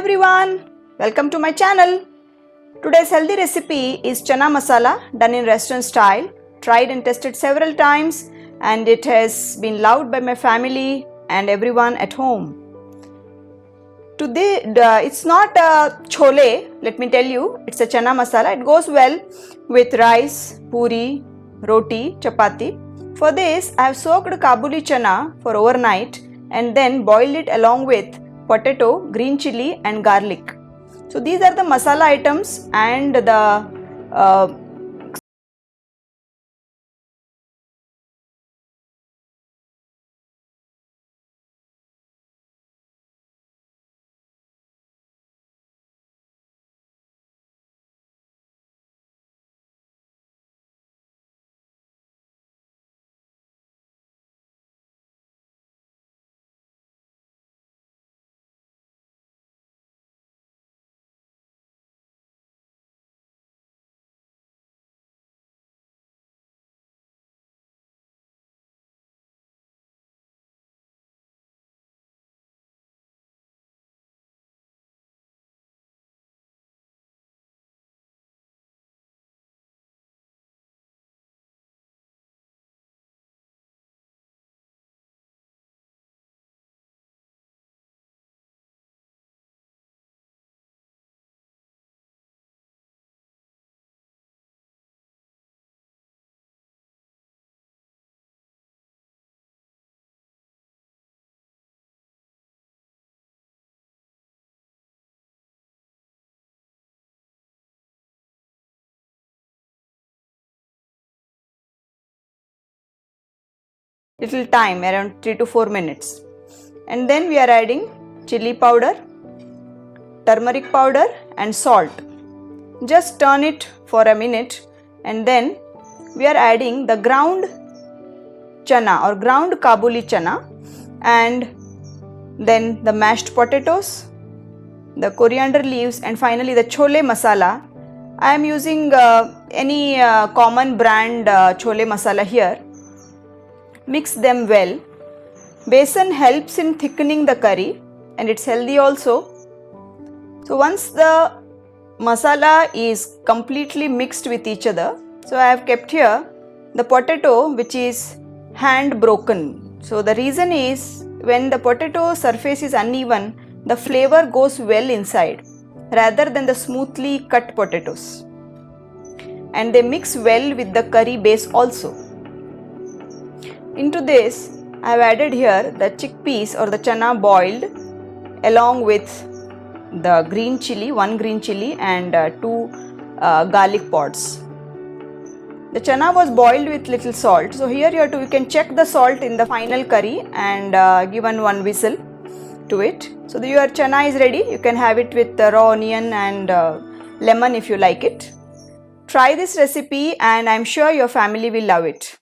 everyone, welcome to my channel. Today's healthy recipe is chana masala done in restaurant style. Tried and tested several times and it has been loved by my family and everyone at home. Today it's not a chole, let me tell you, it's a chana masala. It goes well with rice, puri, roti, chapati. For this I have soaked Kabuli chana for overnight and then boiled it along with potato, green chili and garlic. So these are the masala items and the little time around 3 to 4 minutes. And then we are adding chili powder, turmeric powder and salt. Just turn it for a minute and then we are adding the ground chana or ground Kabuli chana and then the mashed potatoes, the coriander leaves and finally the chole masala. I am using any common brand chole masala here. Mix them well. Besan helps in thickening the curry and it's healthy also. So once the masala is completely mixed with each other, so I have kept here the potato which is hand broken. So the reason is when the potato surface is uneven, the flavor goes well inside rather than the smoothly cut potatoes. And they mix well with the curry base also. Into this I have added here the chickpeas or the chana boiled along with the green chili, one green chili and two garlic pods. The chana was boiled with little salt. So here you can check the salt in the final curry and given one whistle to it. So your chana is ready. You can have it with raw onion and lemon if you like it. Try this recipe and I am sure your family will love it.